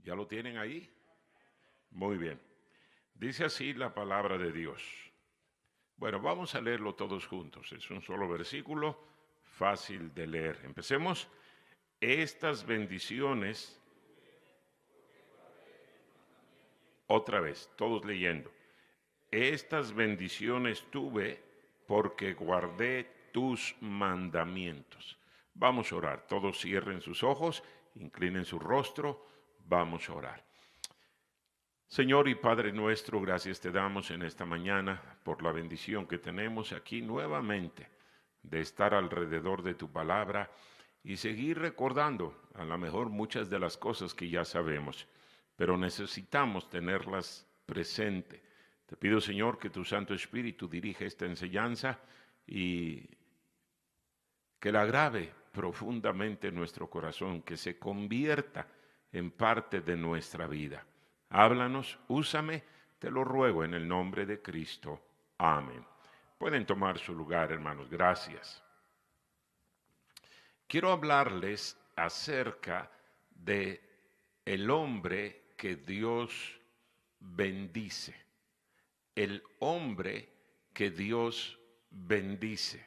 ¿Ya lo tienen ahí? Muy bien. Dice así la palabra de Dios. Bueno, vamos a leerlo todos juntos. Es un solo versículo, fácil de leer. Empecemos. Estas bendiciones, otra vez, todos leyendo. Estas bendiciones tuve porque guardé tus mandamientos. Vamos a orar. Todos cierren sus ojos, inclinen su rostro. Vamos a orar. Señor y Padre nuestro, gracias te damos en esta mañana por la bendición que tenemos aquí nuevamente de estar alrededor de tu palabra y seguir recordando a lo mejor muchas de las cosas que ya sabemos, pero necesitamos tenerlas presente. Te pido, Señor, que tu Santo Espíritu dirija esta enseñanza y que la grave profundamente en nuestro corazón, que se convierta en parte de nuestra vida. Háblanos, úsame, te lo ruego en el nombre de Cristo. Amén. Pueden tomar su lugar, hermanos. Gracias. Quiero hablarles acerca de el hombre que Dios bendice. El hombre que Dios bendice.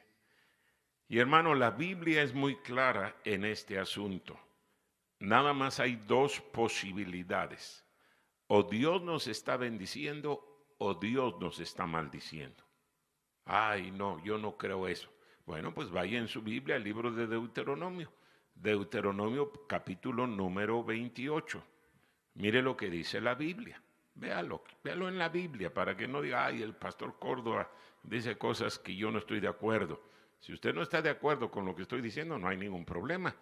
Y hermano, la Biblia es muy clara en este asunto. Nada más hay dos posibilidades. O Dios nos está bendiciendo o Dios nos está maldiciendo. Ay, no, yo no creo eso. Bueno, pues vaya en su Biblia al libro de Deuteronomio. Deuteronomio capítulo número 28. Mire lo que dice la Biblia. Véalo en la Biblia para que no diga, ay, el pastor Córdoba dice cosas que yo no estoy de acuerdo. Si usted no está de acuerdo con lo que estoy diciendo, no hay ningún problema.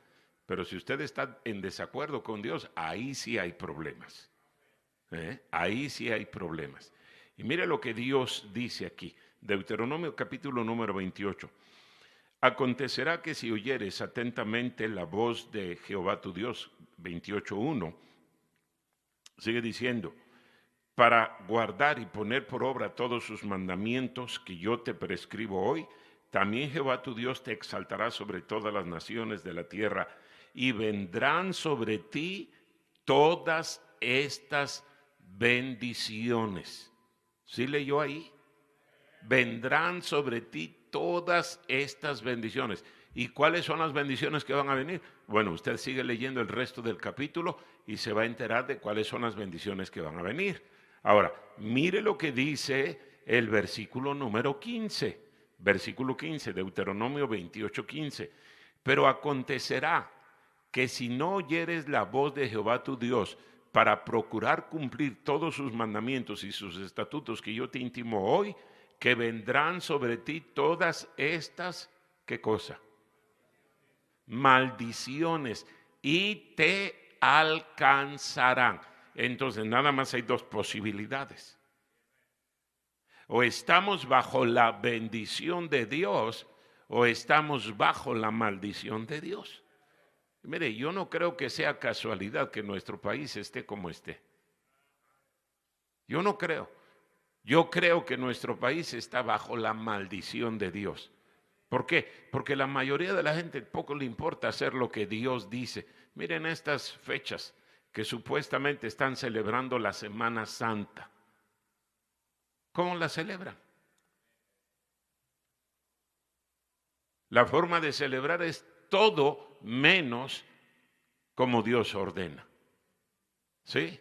Pero si usted está en desacuerdo con Dios, ahí sí hay problemas. Ahí sí hay problemas. Y mire lo que Dios dice aquí. Deuteronomio capítulo número 28. Acontecerá que si oyeres atentamente la voz de Jehová tu Dios, 28:1, sigue diciendo, para guardar y poner por obra todos sus mandamientos que yo te prescribo hoy, también Jehová tu Dios te exaltará sobre todas las naciones de la tierra y vendrán sobre ti todas estas bendiciones. ¿Sí leyó ahí? Vendrán sobre ti todas estas bendiciones. ¿Y cuáles son las bendiciones que van a venir? Bueno, usted sigue leyendo el resto del capítulo y se va a enterar de cuáles son las bendiciones que van a venir. Ahora, mire lo que dice el versículo número 15. Versículo 15, Deuteronomio 28:15. Pero acontecerá que si no oyeres la voz de Jehová tu Dios para procurar cumplir todos sus mandamientos y sus estatutos que yo te intimo hoy, que vendrán sobre ti todas estas, ¿qué cosa? Maldiciones, y te alcanzarán. Entonces nada más hay dos posibilidades. O estamos bajo la bendición de Dios o estamos bajo la maldición de Dios. Mire, yo no creo que sea casualidad que nuestro país esté como esté. Yo no creo. Yo creo que nuestro país está bajo la maldición de Dios. ¿Por qué? Porque la mayoría de la gente poco le importa hacer lo que Dios dice. Miren estas fechas que supuestamente están celebrando la Semana Santa. ¿Cómo la celebran? La forma de celebrar es todo menos como Dios ordena. ¿Sí?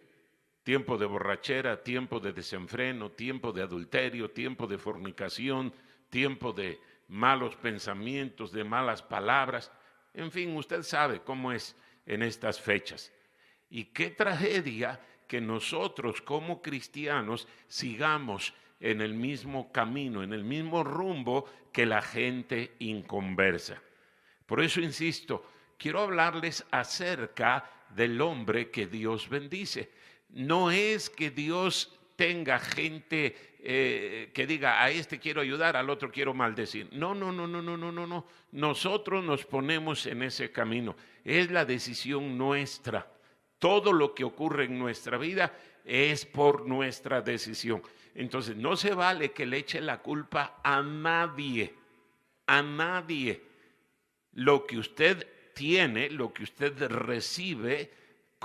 Tiempo de borrachera, tiempo de desenfreno, tiempo de adulterio, tiempo de fornicación, tiempo de malos pensamientos, de malas palabras. En fin, usted sabe cómo es en estas fechas. Y qué tragedia que nosotros como cristianos sigamos en el mismo camino, en el mismo rumbo que la gente inconversa. Por eso insisto, quiero hablarles acerca del hombre que Dios bendice. No es que Dios tenga gente que diga, a este quiero ayudar, al otro quiero maldecir. No. Nosotros nos ponemos en ese camino. Es la decisión nuestra. Todo lo que ocurre en nuestra vida es por nuestra decisión. Entonces, no se vale que le eche la culpa a nadie. A nadie. Lo que usted tiene, lo que usted recibe,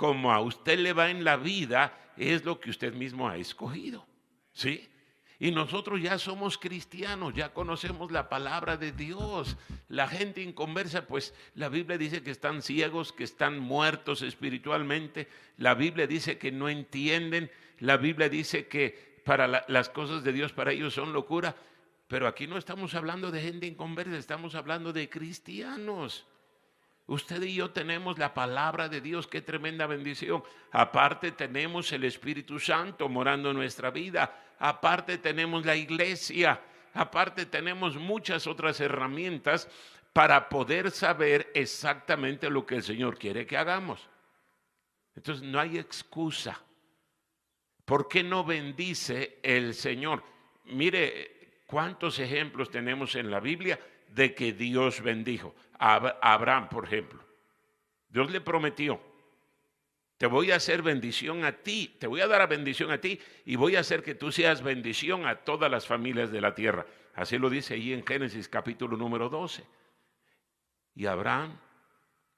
como a usted le va en la vida es lo que usted mismo ha escogido, ¿sí? Y nosotros ya somos cristianos, ya conocemos la palabra de Dios. La gente inconversa, pues la Biblia dice que están ciegos, que están muertos espiritualmente. La Biblia dice que no entienden. La Biblia dice que las cosas de Dios para ellos son locura. Pero aquí no estamos hablando de gente inconversa, estamos hablando de cristianos. Usted y yo tenemos la palabra de Dios, qué tremenda bendición. Aparte tenemos el Espíritu Santo morando en nuestra vida. Aparte tenemos la iglesia. Aparte tenemos muchas otras herramientas para poder saber exactamente lo que el Señor quiere que hagamos. Entonces no hay excusa. ¿Por qué no bendice el Señor? Mire cuántos ejemplos tenemos en la Biblia de que Dios bendijo. A Abraham, por ejemplo. Dios le prometió, te voy a hacer bendición a ti, te voy a dar a bendición a ti y voy a hacer que tú seas bendición a todas las familias de la tierra. Así lo dice allí en Génesis capítulo número 12. Y Abraham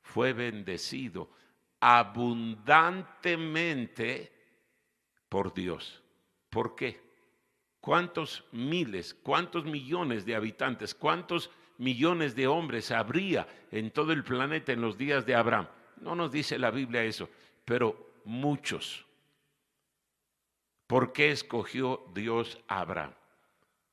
fue bendecido abundantemente por Dios. ¿Por qué? ¿Cuántos miles, cuántos millones de habitantes, cuántos millones de hombres habría en todo el planeta en los días de Abraham? No nos dice la Biblia eso, pero muchos. ¿Por qué escogió Dios a Abraham?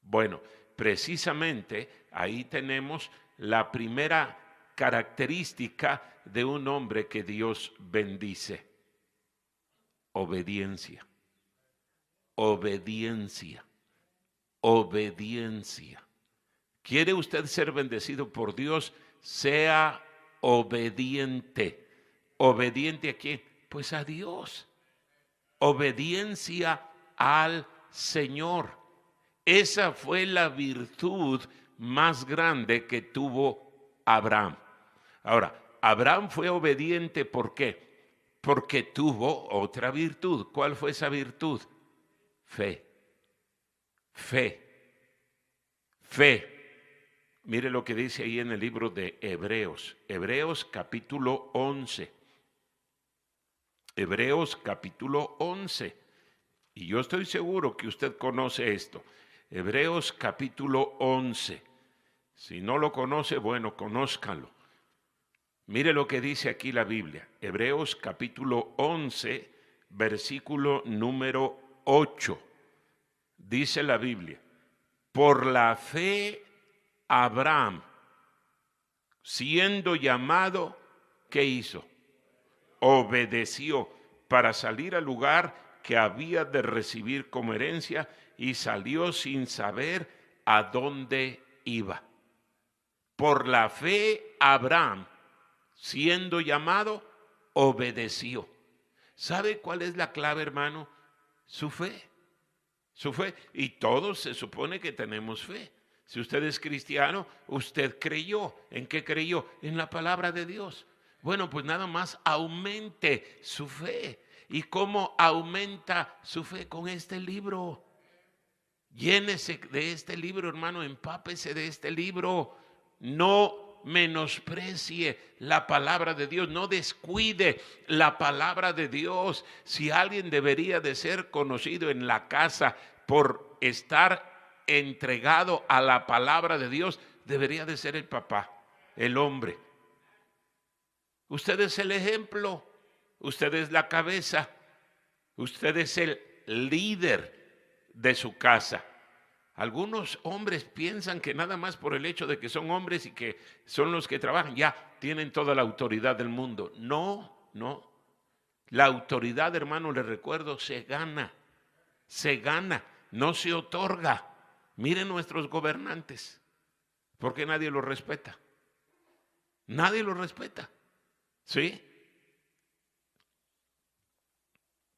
Bueno, precisamente ahí tenemos la primera característica de un hombre que Dios bendice: obediencia. Obediencia. Obediencia. ¿Quiere usted ser bendecido por Dios? Sea obediente. ¿Obediente a quién? Pues a Dios. Obediencia al Señor. Esa fue la virtud más grande que tuvo Abraham. Ahora, Abraham fue obediente, ¿por qué? Porque tuvo otra virtud. ¿Cuál fue esa virtud? Fe. Fe. Fe. Mire lo que dice ahí en el libro de Hebreos. Hebreos capítulo 11. Hebreos capítulo 11. Y yo estoy seguro que usted conoce esto. Hebreos capítulo 11. Si no lo conoce, bueno, conózcanlo. Mire lo que dice aquí la Biblia. Hebreos capítulo 11, versículo número 8. Dice la Biblia: por la fe Abraham, siendo llamado, ¿qué hizo? Obedeció para salir al lugar que había de recibir como herencia y salió sin saber a dónde iba. Por la fe Abraham, siendo llamado, obedeció. ¿Sabe cuál es la clave, hermano? Su fe. Su fe. Y todos se supone que tenemos fe. Si usted es cristiano, usted creyó. ¿En qué creyó? En la palabra de Dios. Bueno, pues nada más aumente su fe. ¿Y cómo aumenta su fe? Con este libro. Llénese de este libro, hermano, empápese de este libro. No menosprecie la palabra de Dios, no descuide la palabra de Dios. Si alguien debería de ser conocido en la casa por estar entregado a la palabra de Dios, debería de ser el papá, el hombre. Usted es el ejemplo, usted es la cabeza, usted es el líder de su casa. Algunos hombres piensan que nada más por el hecho de que son hombres y que son los que trabajan, ya tienen toda la autoridad del mundo. No, no. La autoridad, hermano, les recuerdo, se gana, no se otorga. Miren nuestros gobernantes, porque nadie los respeta. Nadie los respeta, ¿sí?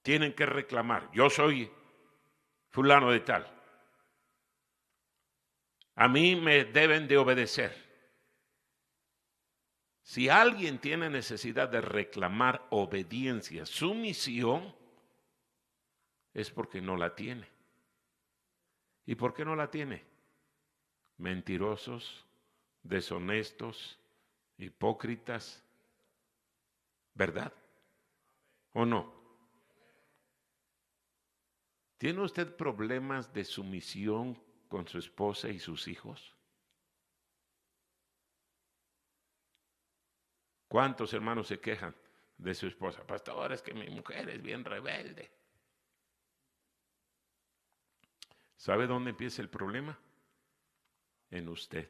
Tienen que reclamar: yo soy fulano de tal. A mí me deben de obedecer. Si alguien tiene necesidad de reclamar obediencia, sumisión, es porque no la tiene. ¿Y por qué no la tiene? Mentirosos, deshonestos, hipócritas, ¿verdad? ¿O no? ¿Tiene usted problemas de sumisión con su esposa y sus hijos? ¿Cuántos hermanos se quejan de su esposa? Pastor, es que mi mujer es bien rebelde. ¿Sabe dónde empieza el problema? En usted.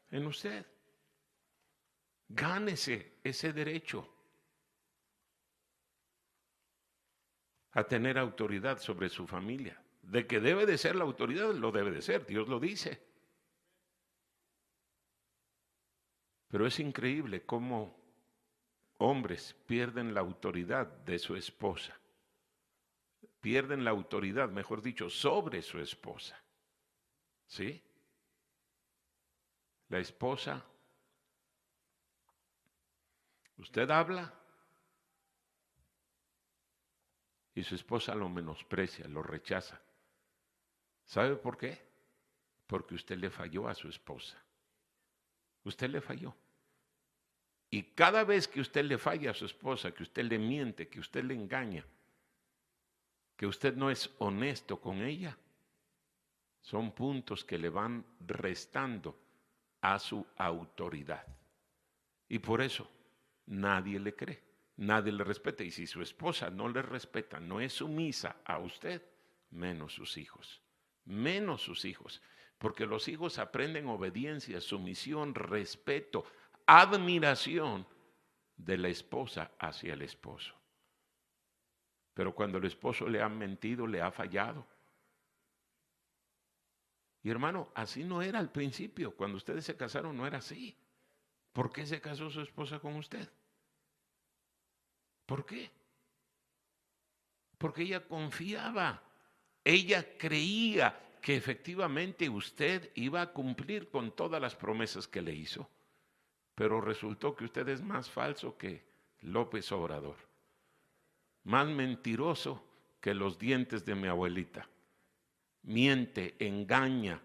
En usted. Gánese ese derecho a tener autoridad sobre su familia. De que debe de ser la autoridad, lo debe de ser, Dios lo dice. Pero es increíble cómo hombres pierden la autoridad de su esposa. Pierden la autoridad, mejor dicho, sobre su esposa. ¿Sí? La esposa, usted habla y su esposa lo menosprecia, lo rechaza. ¿Sabe por qué? Porque usted le falló a su esposa. Usted le falló. Y cada vez que usted le falla a su esposa, que usted le miente, que usted le engaña, que usted no es honesto con ella, son puntos que le van restando a su autoridad. Y por eso nadie le cree, nadie le respeta. Y si su esposa no le respeta, no es sumisa a usted, menos sus hijos. Menos sus hijos. Porque los hijos aprenden obediencia, sumisión, respeto, admiración de la esposa hacia el esposo. Pero cuando el esposo le ha mentido, le ha fallado. Y hermano, así no era al principio. Cuando ustedes se casaron no era así. ¿Por qué se casó su esposa con usted? ¿Por qué? Porque ella confiaba. Ella creía que efectivamente usted iba a cumplir con todas las promesas que le hizo. Pero resultó que usted es más falso que López Obrador. Más mentiroso que los dientes de mi abuelita. Miente, engaña,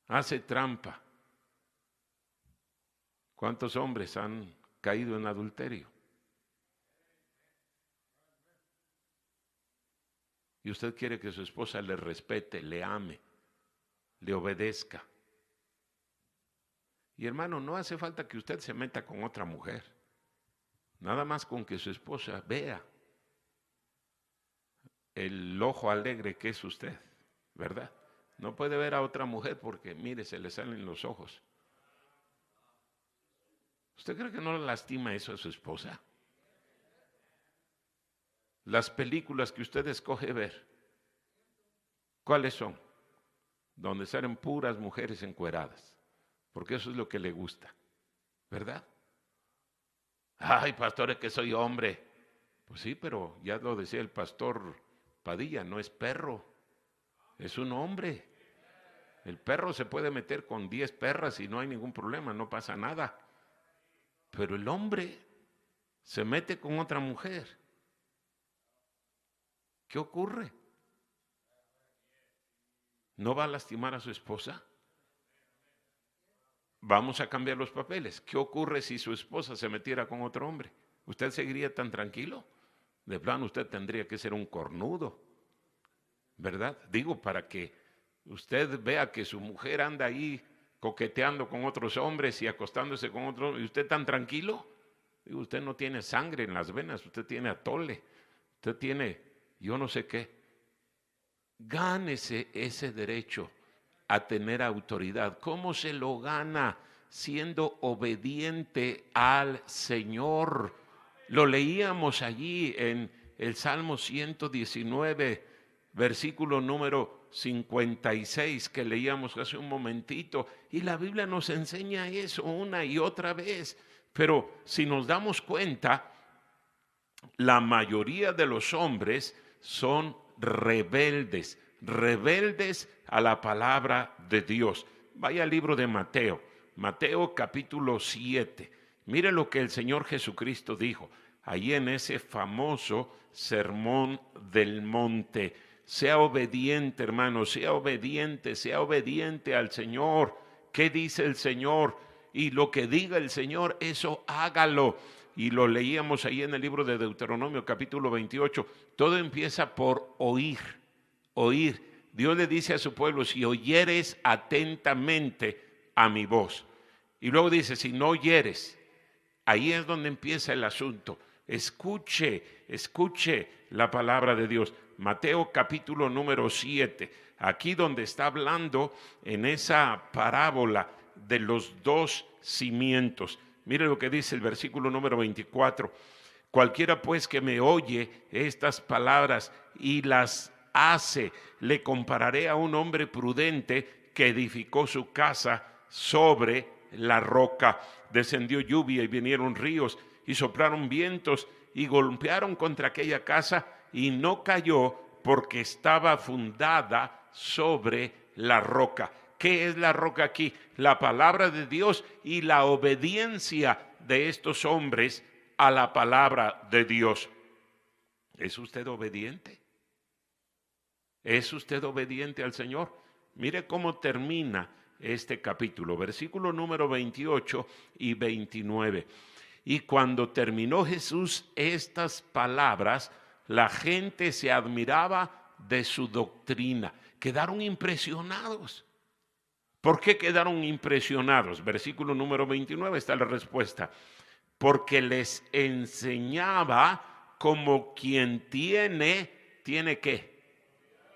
hace trampa. ¿Cuántos hombres han caído en adulterio? Y usted quiere que su esposa le respete, le ame, le obedezca. Y hermano, no hace falta que usted se meta con otra mujer. Nada más con que su esposa vea el ojo alegre que es usted, ¿verdad? No puede ver a otra mujer porque, mire, se le salen los ojos. ¿Usted cree que no le lastima eso a su esposa? Las películas que usted escoge ver, ¿cuáles son? Donde salen puras mujeres encueradas, porque eso es lo que le gusta, ¿verdad? Ay, pastor, es que soy hombre. Pues sí, pero ya lo decía el pastor Padilla, no es perro, es un hombre. El perro se puede meter con 10 perras y no hay ningún problema, no pasa nada. Pero el hombre se mete con otra mujer. ¿Qué ocurre? ¿No va a lastimar a su esposa? Vamos a cambiar los papeles. ¿Qué ocurre si su esposa se metiera con otro hombre? ¿Usted seguiría tan tranquilo? De plano usted tendría que ser un cornudo, ¿verdad? Digo, para que usted vea que su mujer anda ahí coqueteando con otros hombres y acostándose con otros, ¿y usted tan tranquilo? Digo, usted no tiene sangre en las venas, usted tiene atole, usted tiene yo no sé qué. Gánese ese derecho a tener autoridad. ¿Cómo se lo gana? Siendo obediente al Señor. Lo leíamos allí en el Salmo 119, versículo número 56, que leíamos hace un momentito. Y la Biblia nos enseña eso una y otra vez. Pero si nos damos cuenta, la mayoría de los hombres son rebeldes, rebeldes a la palabra de Dios. Vaya al libro de Mateo, Mateo capítulo 7. Mire lo que el Señor Jesucristo dijo, allí en ese famoso sermón del monte. Sea obediente, hermano, sea obediente al Señor. ¿Qué dice el Señor? Y lo que diga el Señor, eso hágalo. y lo leíamos ahí en el libro de Deuteronomio capítulo 28, todo empieza por oír, oír. Dios le dice a su pueblo, si oyeres atentamente a mi voz. Y luego dice, si no oyeres, ahí es donde empieza el asunto. Escuche la palabra de Dios. Mateo capítulo número 7, aquí donde está hablando en esa parábola de los dos cimientos. Mire lo que dice el versículo número 24. Cualquiera pues que me oye estas palabras y las hace, le compararé a un hombre prudente que edificó su casa sobre la roca. Descendió lluvia y vinieron ríos y soplaron vientos y golpearon contra aquella casa y no cayó porque estaba fundada sobre la roca. ¿Qué es la roca aquí? La palabra de Dios y la obediencia de estos hombres a la palabra de Dios. ¿Es usted obediente? ¿Es usted obediente al Señor? Mire cómo termina este capítulo, versículo número 28 y 29. Y cuando terminó Jesús estas palabras, la gente se admiraba de su doctrina. Quedaron impresionados. ¿Por qué quedaron impresionados? Versículo número 29 está la respuesta. Porque les enseñaba como quien tiene ¿qué?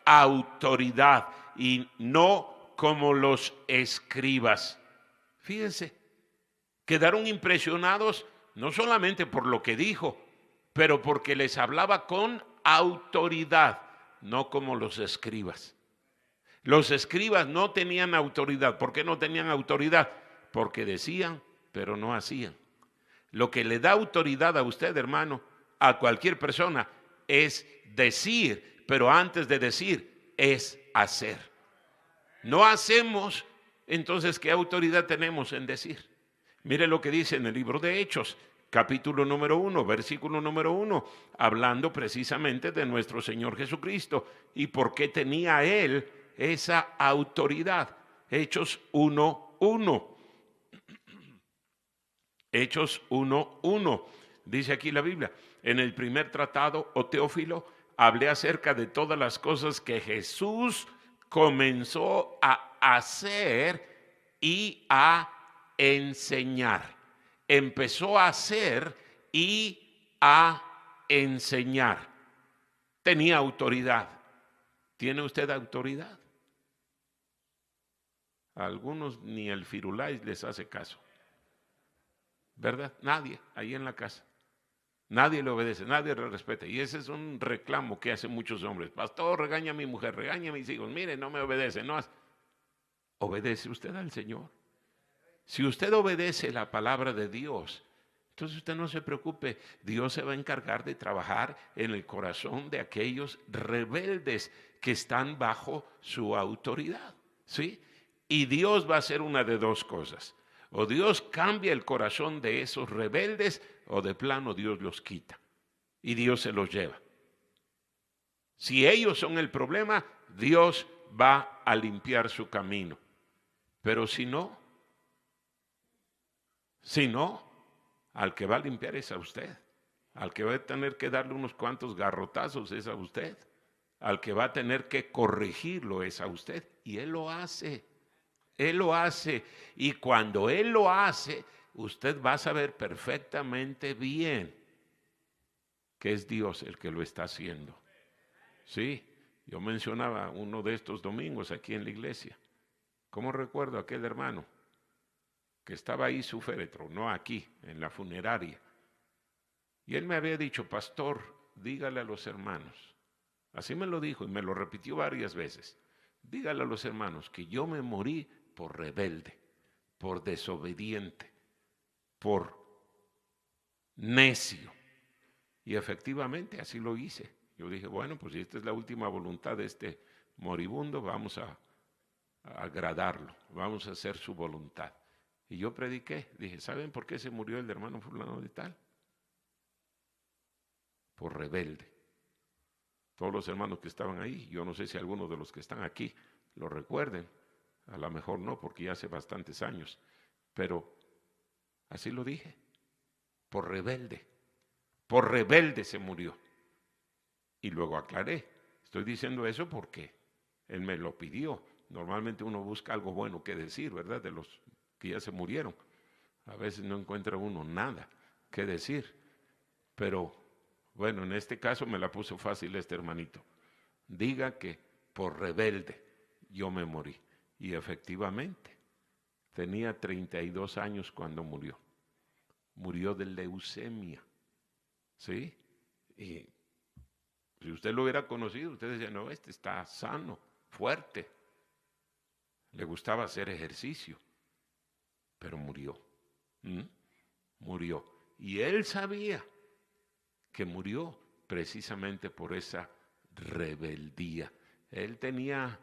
Autoridad, y no como los escribas. Fíjense, quedaron impresionados no solamente por lo que dijo, pero porque les hablaba con autoridad, no como los escribas. Los escribas no tenían autoridad. ¿Por qué no tenían autoridad? Porque decían, pero no hacían. Lo que le da autoridad a usted, hermano, a cualquier persona, es decir, pero antes de decir, es hacer. No hacemos, entonces, ¿qué autoridad tenemos en decir? Mire lo que dice en el libro de Hechos, capítulo número 1, versículo número 1, hablando precisamente de nuestro Señor Jesucristo y por qué tenía Él esa autoridad. Hechos 1:1. Hechos 1:1. Dice aquí la Biblia, en el primer tratado, o Teófilo, hablé acerca de todas las cosas que Jesús comenzó a hacer y a enseñar. Empezó a hacer y a enseñar. Tenía autoridad. ¿Tiene usted autoridad? A algunos ni el Firulais les hace caso. ¿Verdad? Nadie ahí en la casa. Nadie le obedece, nadie le respeta. Y ese es un reclamo que hacen muchos hombres. Pastor, regaña a mi mujer, regaña a mis hijos. Mire, no me obedece. No hace. ¿Obedece usted al Señor? Si usted obedece la palabra de Dios, entonces usted no se preocupe. Dios se va a encargar de trabajar en el corazón de aquellos rebeldes que están bajo su autoridad. ¿Sí? Y Dios va a hacer una de dos cosas. O Dios cambia el corazón de esos rebeldes, o de plano Dios los quita y Dios se los lleva. Si ellos son el problema, Dios va a limpiar su camino. Pero si no, al que va a limpiar es a usted. Al que va a tener que darle unos cuantos garrotazos es a usted. Al que va a tener que corregirlo es a usted. Y Él lo hace. Él lo hace, y cuando Él lo hace, usted va a saber perfectamente bien que es Dios el que lo está haciendo. Sí, yo mencionaba uno de estos domingos aquí en la iglesia. ¿Cómo recuerdo a aquel hermano que estaba ahí su féretro, no aquí, en la funeraria? Y él me había dicho, pastor, dígale a los hermanos. Así me lo dijo y me lo repitió varias veces. Dígale a los hermanos que yo me morí por rebelde, por desobediente, por necio. Y efectivamente así lo hice. Yo dije, bueno, pues si esta es la última voluntad de este moribundo, vamos a agradarlo, vamos a hacer su voluntad. Y yo prediqué, dije, ¿saben por qué se murió el hermano fulano de tal? Por rebelde. Todos los hermanos que estaban ahí, yo no sé si algunos de los que están aquí lo recuerden, a lo mejor no, porque ya hace bastantes años, pero así lo dije. Por rebelde. Por rebelde se murió. Y luego aclaré, estoy diciendo eso porque él me lo pidió. Normalmente uno busca algo bueno que decir, ¿verdad? De los que ya se murieron. A veces no encuentra uno nada que decir. Pero bueno, en este caso me la puso fácil este hermanito. Diga que por rebelde yo me morí. Y efectivamente, tenía 32 años cuando murió. Murió de leucemia. ¿Sí? Y si usted lo hubiera conocido, usted decía, no, este está sano, fuerte. Le gustaba hacer ejercicio, pero murió. Murió. Y él sabía que murió precisamente por esa rebeldía. Él tenía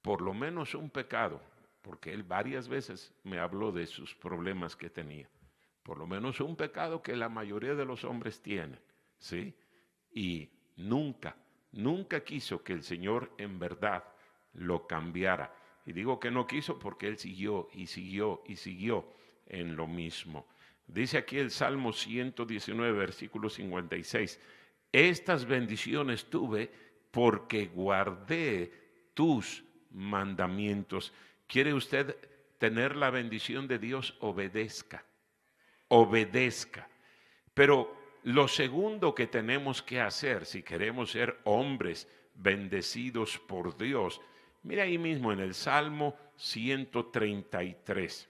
por lo menos un pecado, porque él varias veces me habló de sus problemas que tenía. Por lo menos un pecado que la mayoría de los hombres tienen, ¿sí? Y nunca quiso que el Señor en verdad lo cambiara. Y digo que no quiso porque él siguió y siguió y siguió en lo mismo. Dice aquí el Salmo 119, versículo 56. Estas bendiciones tuve porque guardé tus mandamientos. ¿Quiere usted tener la bendición de Dios? Obedezca. Obedezca. Pero lo segundo que tenemos que hacer si queremos ser hombres bendecidos por Dios, mira ahí mismo en el Salmo 133.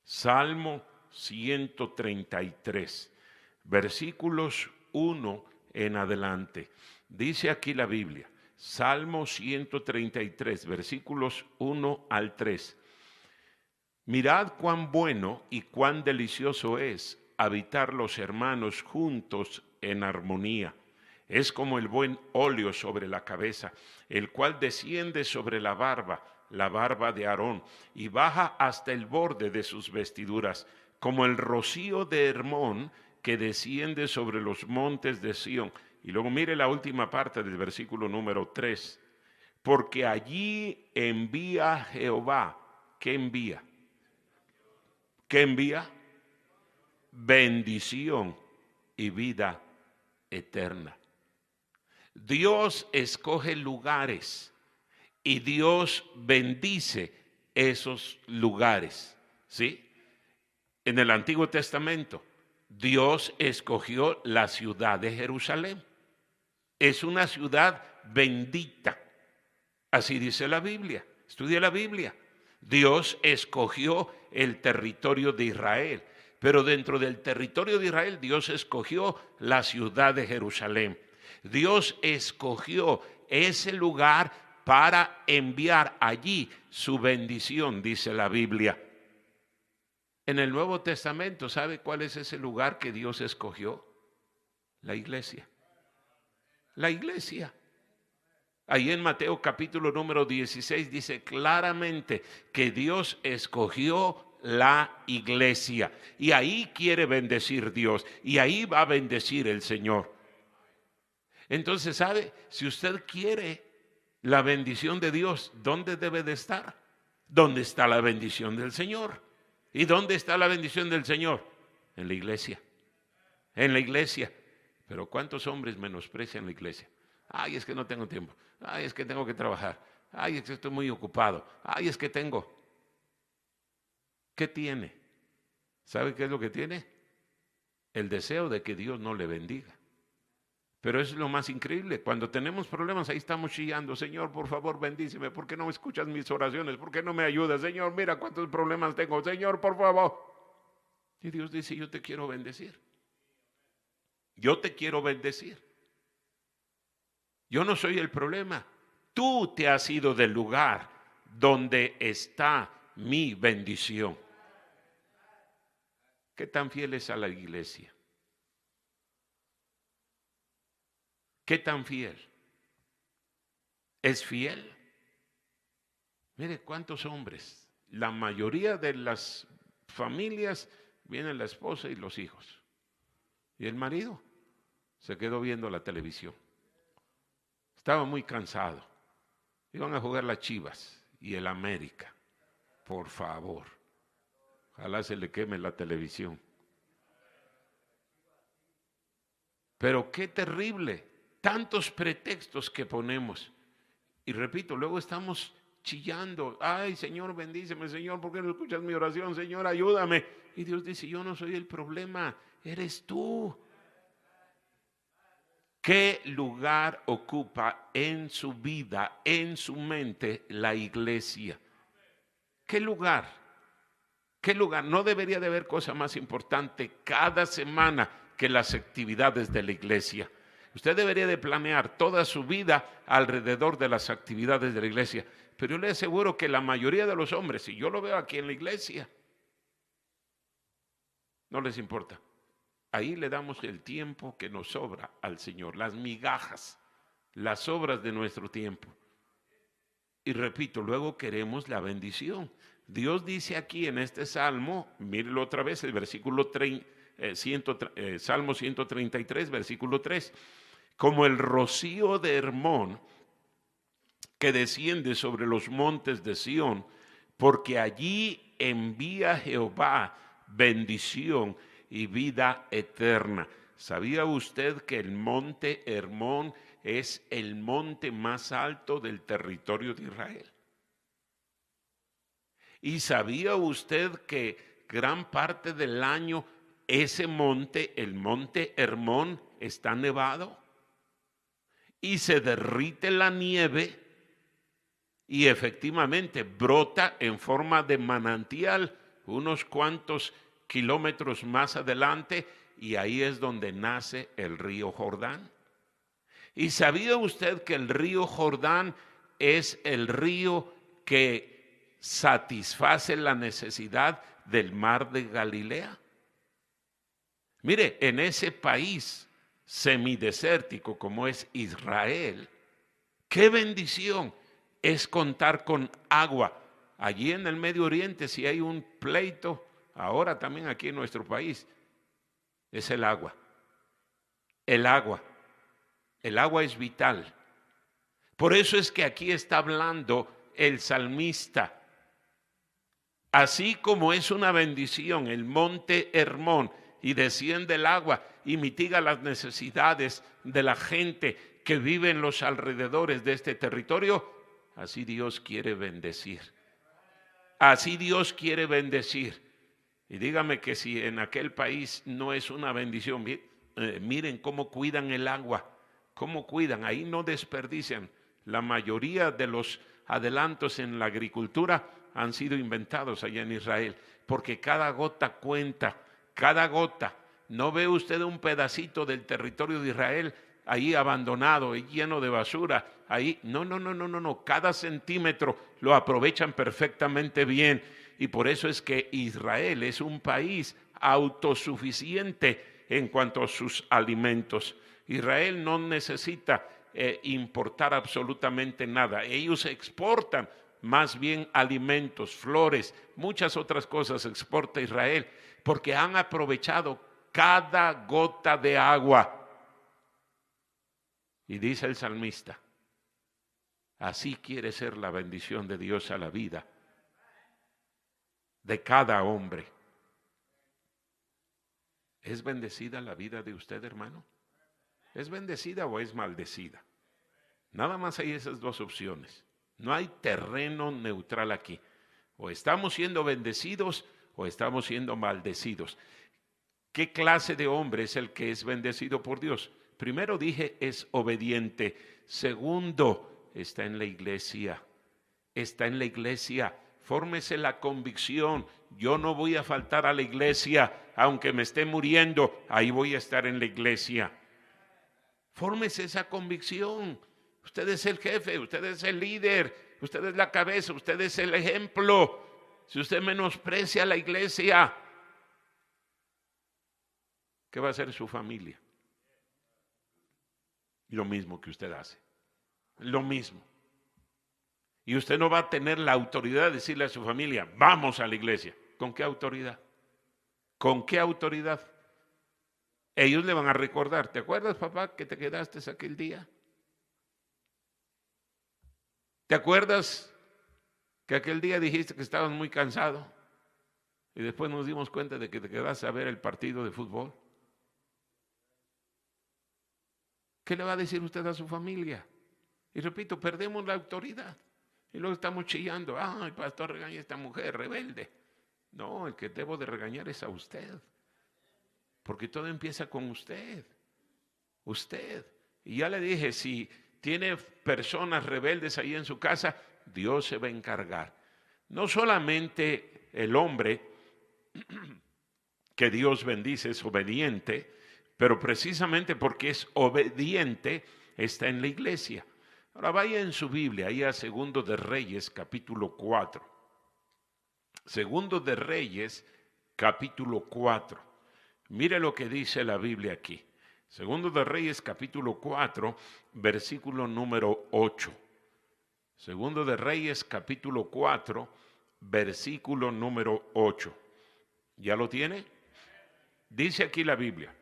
Salmo 133, versículos 1 en adelante. Dice aquí la Biblia, Salmo 133, versículos 1 al 3. Mirad cuán bueno y cuán delicioso es habitar los hermanos juntos en armonía. Es como el buen óleo sobre la cabeza, el cual desciende sobre la barba de Aarón, y baja hasta el borde de sus vestiduras, como el rocío de Hermón que desciende sobre los montes de Sión. Y luego mire la última parte del versículo número 3. Porque allí envía Jehová. ¿Qué envía? ¿Qué envía? Bendición y vida eterna. Dios escoge lugares y Dios bendice esos lugares, ¿sí? En el Antiguo Testamento, Dios escogió la ciudad de Jerusalén. Es una ciudad bendita. Así dice la Biblia. Estudia la Biblia. Dios escogió el territorio de Israel, pero dentro del territorio de Israel Dios escogió la ciudad de Jerusalén. Dios escogió ese lugar para enviar allí su bendición, dice la Biblia. En el Nuevo Testamento, ¿sabe cuál es ese lugar que Dios escogió? La iglesia. La iglesia. Ahí en Mateo capítulo número 16 dice claramente que Dios escogió la iglesia. Y ahí quiere bendecir Dios. Y ahí va a bendecir el Señor. Entonces, ¿sabe? Si usted quiere la bendición de Dios, ¿dónde debe de estar? ¿Dónde está la bendición del Señor? ¿Y dónde está la bendición del Señor? En la iglesia. En la iglesia. Pero ¿cuántos hombres menosprecian la iglesia? Ay, es que no tengo tiempo. Ay, es que tengo que trabajar. Ay, es que estoy muy ocupado. Ay, es que tengo. ¿Qué tiene? ¿Sabe qué es lo que tiene? El deseo de que Dios no le bendiga. Pero eso es lo más increíble. Cuando tenemos problemas, ahí estamos chillando. Señor, por favor, bendíceme. ¿Por qué no escuchas mis oraciones? ¿Por qué no me ayudas? Señor, mira cuántos problemas tengo. Señor, por favor. Y Dios dice, yo te quiero bendecir. Yo te quiero bendecir. Yo no soy el problema. Tú te has ido del lugar donde está mi bendición. ¿Qué tan fiel es a la iglesia? ¿Qué tan fiel? ¿Es fiel? Mire cuántos hombres. La mayoría de las familias vienen la esposa y los hijos. Y el marido se quedó viendo la televisión. Estaba muy cansado. Iban a jugar las Chivas y el América. Por favor. Ojalá se le queme la televisión. Pero qué terrible, tantos pretextos que ponemos. Y repito, luego estamos chillando, ay Señor, bendíceme, Señor, ¿por qué no escuchas mi oración? Señor, ayúdame. Y Dios dice, yo no soy el problema, eres tú. ¿Qué lugar ocupa en su vida, en su mente, la iglesia? ¿Qué lugar? ¿Qué lugar? No debería de haber cosa más importante cada semana que las actividades de la iglesia. Usted debería de planear toda su vida alrededor de las actividades de la iglesia. Pero yo le aseguro que la mayoría de los hombres, y yo lo veo aquí en la iglesia, no les importa. Ahí le damos el tiempo que nos sobra al Señor, las migajas, las obras de nuestro tiempo. Y repito, luego queremos la bendición. Dios dice aquí en este salmo, mírelo otra vez, el versículo Salmo 133, versículo 3. Como el rocío de Hermón que desciende sobre los montes de Sión, porque allí envía Jehová bendición y vida eterna. ¿Sabía usted que el monte Hermón es el monte más alto del territorio de Israel? ¿Y sabía usted que gran parte del año ese monte, el monte Hermón, está nevado? Y se derrite la nieve y efectivamente brota en forma de manantial unos cuantos kilómetros más adelante, y ahí es donde nace el río Jordán. ¿Y sabía usted que el río Jordán es el río que satisface la necesidad del mar de Galilea? Mire, en ese país semidesértico como es Israel, qué bendición es contar con agua. Allí en el Medio Oriente, si hay un pleito, ahora también aquí en nuestro país, es el agua. El agua. El agua es vital. Por eso es que aquí está hablando el salmista. Así como es una bendición el monte Hermón y desciende el agua y mitiga las necesidades de la gente que vive en los alrededores de este territorio, así Dios quiere bendecir. Así Dios quiere bendecir. Y dígame que si en aquel país no es una bendición, miren cómo cuidan el agua, cómo cuidan, ahí no desperdician. La mayoría de los adelantos en la agricultura han sido inventados allá en Israel, porque cada gota cuenta, cada gota. ¿No ve usted un pedacito del territorio de Israel ahí abandonado, lleno de basura? Ahí, no, cada centímetro lo aprovechan perfectamente bien. Y por eso es que Israel es un país autosuficiente en cuanto a sus alimentos. Israel no necesita importar absolutamente nada. Ellos exportan más bien alimentos, flores, muchas otras cosas exporta Israel, porque han aprovechado cada gota de agua. Y dice el salmista, así quiere ser la bendición de Dios a la vida de cada hombre. ¿Es bendecida la vida de usted, hermano? ¿Es bendecida o es maldecida? Nada más hay esas dos opciones. No hay terreno neutral aquí. O estamos siendo bendecidos o estamos siendo maldecidos. ¿Qué clase de hombre es el que es bendecido por Dios? Primero dije, es obediente. Segundo, está en la iglesia. Está en la iglesia. Fórmese la convicción. Yo no voy a faltar a la iglesia, aunque me esté muriendo, ahí voy a estar en la iglesia. Fórmese esa convicción. Usted es el jefe, usted es el líder, usted es la cabeza, usted es el ejemplo. Si usted menosprecia a la iglesia, ¿qué va a hacer su familia? Lo mismo que usted hace. Lo mismo. Y usted no va a tener la autoridad de decirle a su familia, vamos a la iglesia. ¿Con qué autoridad? ¿Con qué autoridad? Ellos le van a recordar, ¿te acuerdas, papá, que te quedaste aquel día? ¿Te acuerdas que aquel día dijiste que estabas muy cansado? Y después nos dimos cuenta de que te quedaste a ver el partido de fútbol. ¿Qué le va a decir usted a su familia? Y repito, perdemos la autoridad. Y luego estamos chillando, el pastor regaña a esta mujer rebelde. No, el que debo de regañar es a usted. Porque todo empieza con usted. Usted. Y ya le dije, si tiene personas rebeldes ahí en su casa, Dios se va a encargar. No solamente el hombre que Dios bendice es obediente, pero precisamente porque es obediente está en la iglesia. Ahora vaya en su Biblia, ahí a Segundo de Reyes, capítulo 4. Segundo de Reyes, capítulo 4. Mire lo que dice la Biblia aquí. Segundo de Reyes, capítulo 4, versículo número 8. Segundo de Reyes, capítulo 4, versículo número 8. ¿Ya lo tiene? Dice aquí la Biblia.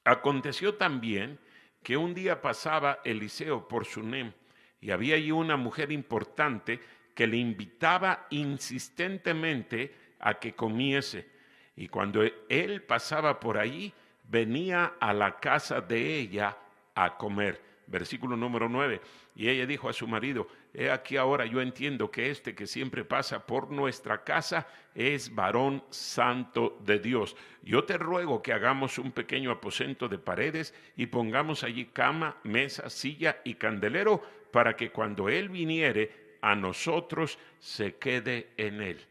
Aconteció también que un día pasaba Eliseo por Sunem y había allí una mujer importante que le invitaba insistentemente a que comiese. Y cuando él pasaba por allí, venía a la casa de ella a comer. Versículo número 9. Y ella dijo a su marido, he aquí ahora yo entiendo que este que siempre pasa por nuestra casa es varón santo de Dios. Yo te ruego que hagamos un pequeño aposento de paredes y pongamos allí cama, mesa, silla y candelero para que cuando él viniere a nosotros se quede en él.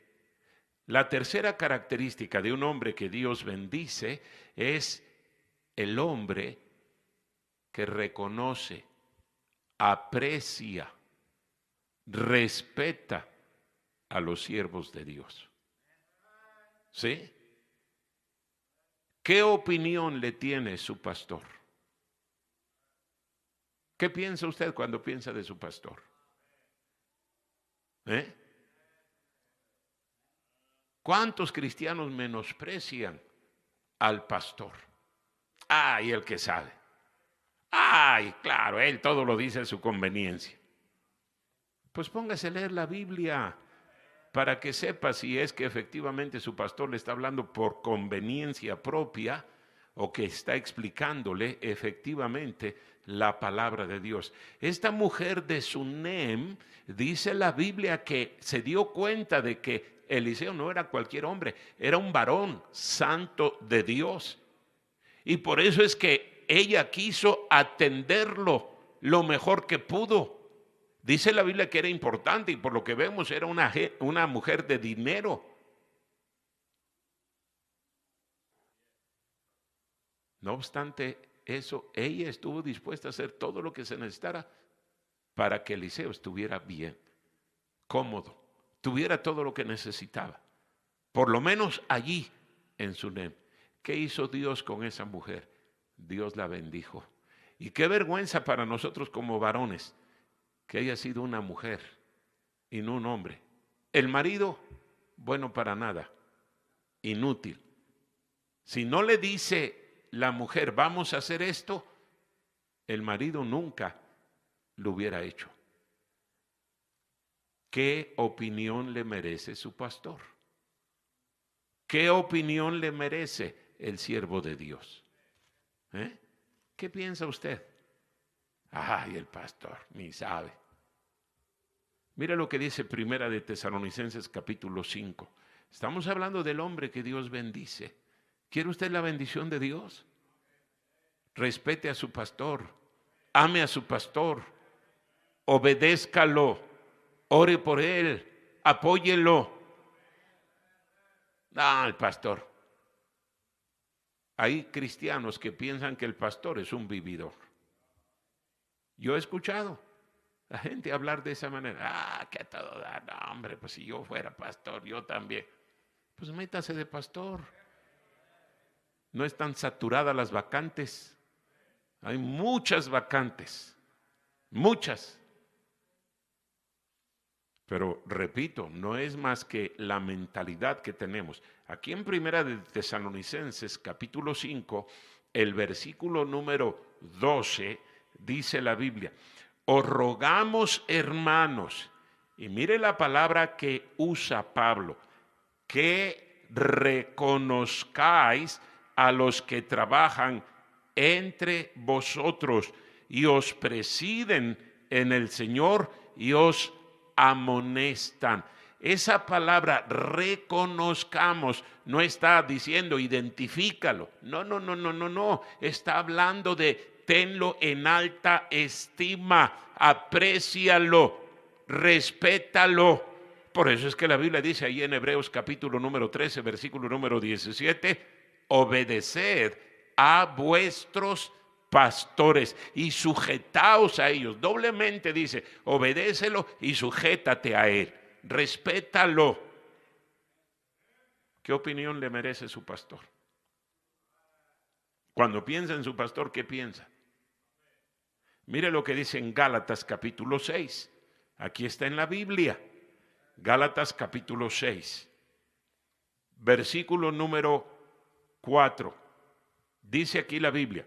La tercera característica de un hombre que Dios bendice es el hombre que reconoce, aprecia, respeta a los siervos de Dios. ¿Sí? ¿Qué opinión le tiene su pastor? ¿Qué piensa usted cuando piensa de su pastor? ¿Cuántos cristianos menosprecian al pastor? Y el que sabe. Claro, él todo lo dice a su conveniencia. Pues póngase a leer la Biblia para que sepa si es que efectivamente su pastor le está hablando por conveniencia propia o que está explicándole efectivamente la palabra de Dios. Esta mujer de Sunem, dice la Biblia que se dio cuenta de que Eliseo no era cualquier hombre, era un varón santo de Dios. Y por eso es que ella quiso atenderlo lo mejor que pudo. Dice la Biblia que era importante y por lo que vemos era una mujer de dinero. No obstante eso, ella estuvo dispuesta a hacer todo lo que se necesitara para que Eliseo estuviera bien, cómodo, tuviera todo lo que necesitaba. Por lo menos allí en Sunem. ¿Qué hizo Dios con esa mujer? Dios la bendijo. Y qué vergüenza para nosotros como varones que haya sido una mujer y no un hombre. El marido, bueno para nada, inútil. Si no le dice la mujer, vamos a hacer esto, el marido nunca lo hubiera hecho. ¿Qué opinión le merece su pastor? ¿Qué opinión le merece el siervo de Dios? ¿Qué piensa usted? El pastor ni sabe. Mira lo que dice Primera de Tesalonicenses capítulo 5. Estamos hablando del hombre que Dios bendice. ¿Quiere usted la bendición de Dios? Respete a su pastor, ame a su pastor, obedézcalo, ore por él, apóyelo. El pastor. Hay cristianos que piensan que el pastor es un vividor. Yo he escuchado a gente hablar de esa manera. Que todo da. No, hombre, pues si yo fuera pastor, yo también. Pues métase de pastor. No están saturadas las vacantes. Hay muchas vacantes. Muchas. Pero repito, no es más que la mentalidad que tenemos. Aquí en Primera de Tesalonicenses, capítulo 5, el versículo número 12, dice la Biblia, os rogamos, hermanos, y mire la palabra que usa Pablo, que reconozcáis a los que trabajan entre vosotros y os presiden en el Señor y os amonestan. Esa palabra reconozcamos no está diciendo identifícalo. No. Está hablando de tenlo en alta estima, aprécialo, respétalo. Por eso es que la Biblia dice ahí en Hebreos capítulo número 13, versículo número 17, obedeced a vuestros pastores y sujetaos a ellos. Doblemente dice, obedécelo y sujétate a él. Respétalo. ¿Qué opinión le merece su pastor? Cuando piensa en su pastor, ¿qué piensa? Mire lo que dice en Gálatas capítulo 6. Aquí está en la Biblia. Gálatas capítulo 6. Versículo número 4. Dice aquí la Biblia.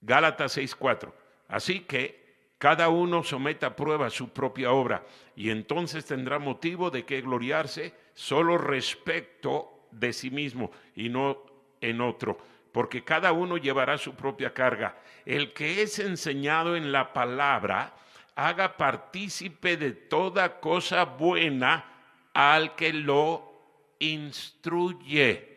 Gálatas 6:4. Así que cada uno someta a prueba su propia obra y entonces tendrá motivo de que gloriarse solo respecto de sí mismo y no en otro, porque cada uno llevará su propia carga. El que es enseñado en la palabra, haga partícipe de toda cosa buena al que lo instruye.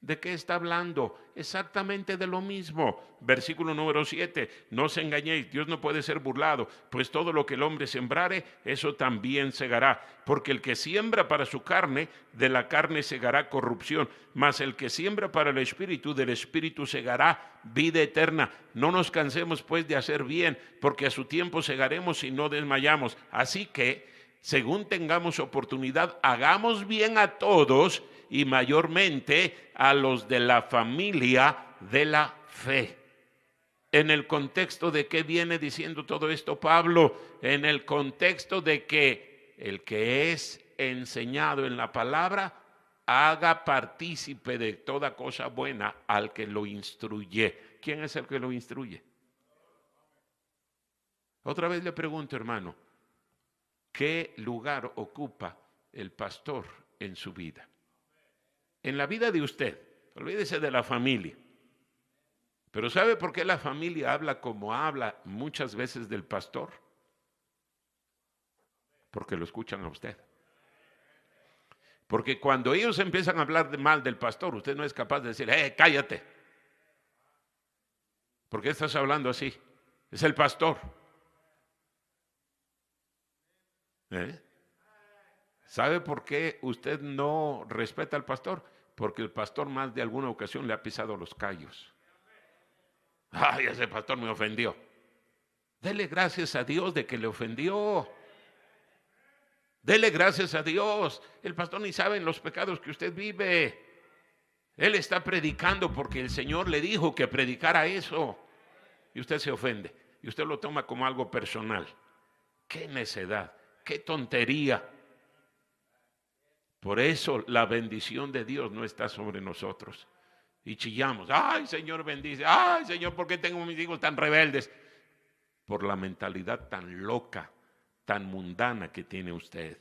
¿De qué está hablando? Exactamente de lo mismo. Versículo número 7. No os engañéis, Dios no puede ser burlado, pues todo lo que el hombre sembrare, eso también segará. Porque el que siembra para su carne, de la carne segará corrupción, mas el que siembra para el Espíritu, del Espíritu segará vida eterna. No nos cansemos pues de hacer bien, porque a su tiempo segaremos y no desmayamos. Así que, según tengamos oportunidad, hagamos bien a todos, y mayormente a los de la familia de la fe. En el contexto de qué viene diciendo todo esto Pablo, en el contexto de que el que es enseñado en la palabra haga partícipe de toda cosa buena al que lo instruye. ¿Quién es el que lo instruye? Otra vez le pregunto, hermano, ¿qué lugar ocupa el pastor en su vida? En la vida de usted, olvídese de la familia. Pero ¿sabe por qué la familia habla como habla muchas veces del pastor? Porque lo escuchan a usted. Porque cuando ellos empiezan a hablar mal del pastor, usted no es capaz de decir, cállate. ¿Por qué estás hablando así? Es el pastor. ¿Sabe por qué usted no respeta al pastor? Porque el pastor más de alguna ocasión le ha pisado los callos. Ay, ese pastor me ofendió. Dele gracias a Dios de que le ofendió. Dele gracias a Dios. El pastor ni sabe en los pecados que usted vive. Él está predicando porque el Señor le dijo que predicara eso. Y usted se ofende. Y usted lo toma como algo personal. ¡Qué necedad! ¡Qué tontería! Por eso la bendición de Dios no está sobre nosotros. Y chillamos, ay Señor bendice, ay Señor, ¿por qué tengo mis hijos tan rebeldes? Por la mentalidad tan loca, tan mundana que tiene usted.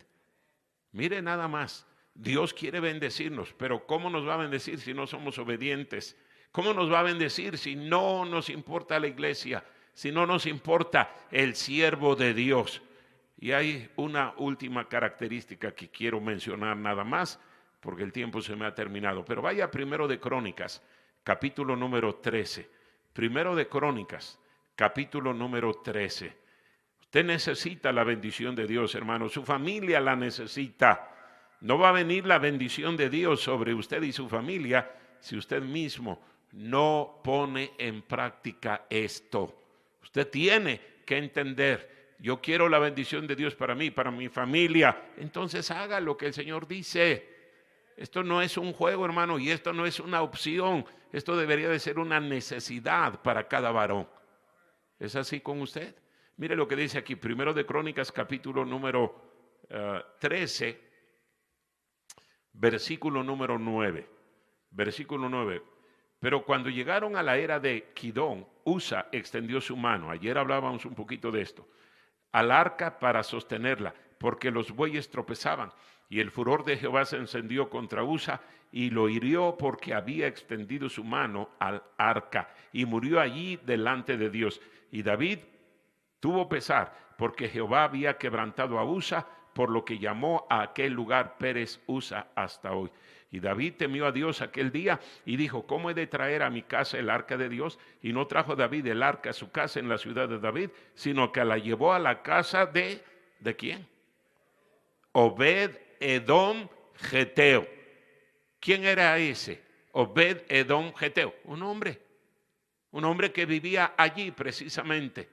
Mire nada más, Dios quiere bendecirnos, pero ¿cómo nos va a bendecir si no somos obedientes? ¿Cómo nos va a bendecir si no nos importa la iglesia? Si no nos importa el siervo de Dios. Y hay una última característica que quiero mencionar nada más, porque el tiempo se me ha terminado. Pero vaya Primero de Crónicas, capítulo número 13. Primero de Crónicas, capítulo número 13. Usted necesita la bendición de Dios, hermano. Su familia la necesita. No va a venir la bendición de Dios sobre usted y su familia si usted mismo no pone en práctica esto. Usted tiene que entender. Yo quiero la bendición de Dios para mí, para mi familia. Entonces haga lo que el Señor dice. Esto no es un juego, hermano, y esto no es una opción. Esto debería de ser una necesidad para cada varón. ¿Es así con usted? Mire lo que dice aquí, Primero de Crónicas, capítulo número 13, versículo número 9. Versículo 9. Pero cuando llegaron a la era de Kidón, Usa extendió su mano. Ayer hablábamos un poquito de esto. Al arca para sostenerla, porque los bueyes tropezaban. Y el furor de Jehová se encendió contra Usa y lo hirió porque había extendido su mano al arca y murió allí delante de Dios. Y David tuvo pesar porque Jehová había quebrantado a Usa, por lo que llamó a aquel lugar Pérez Usa hasta hoy. Y David temió a Dios aquel día y dijo: ¿cómo he de traer a mi casa el arca de Dios? Y no trajo David el arca a su casa en la ciudad de David, sino que la llevó a la casa ¿de quién? Obed Edom Geteo. ¿Quién era ese? Obed Edom Geteo, un hombre que vivía allí precisamente.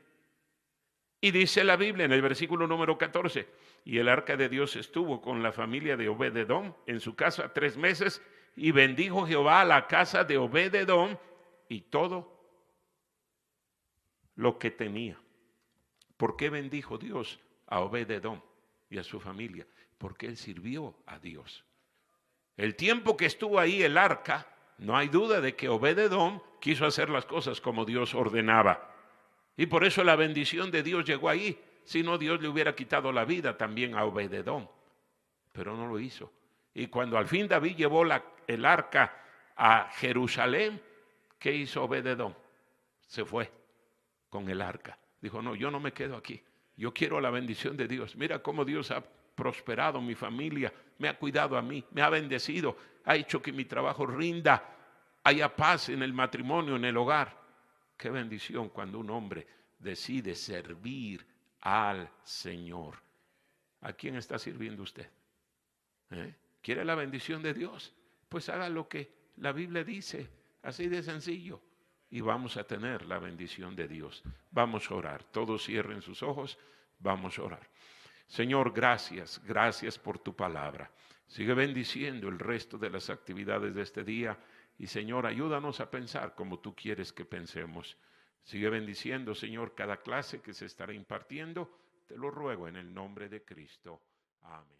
Y dice la Biblia en el versículo número 14, y el arca de Dios estuvo con la familia de Obed-edom en su casa 3 meses, y bendijo Jehová a la casa de Obed-edom y todo lo que tenía. ¿Por qué bendijo Dios a Obed-edom y a su familia? Porque él sirvió a Dios. El tiempo que estuvo ahí el arca, no hay duda de que Obed-edom quiso hacer las cosas como Dios ordenaba. Y por eso la bendición de Dios llegó ahí. Si no, Dios le hubiera quitado la vida también a Obed-edom. Pero no lo hizo. Y cuando al fin David llevó el arca a Jerusalén, ¿qué hizo Obed-edom? Se fue con el arca. Dijo: no, yo no me quedo aquí. Yo quiero la bendición de Dios. Mira cómo Dios ha prosperado mi familia, me ha cuidado a mí, me ha bendecido, ha hecho que mi trabajo rinda, haya paz en el matrimonio, en el hogar. Qué bendición cuando un hombre decide servir al Señor. ¿A quién está sirviendo usted? ¿Quiere la bendición de Dios? Pues haga lo que la Biblia dice, así de sencillo, y vamos a tener la bendición de Dios. Vamos a orar. Todos cierren sus ojos, vamos a orar. Señor, gracias por tu palabra. Sigue bendiciendo el resto de las actividades de este día. Y Señor, ayúdanos a pensar como tú quieres que pensemos. Sigue bendiciendo, Señor, cada clase que se estará impartiendo. Te lo ruego en el nombre de Cristo. Amén.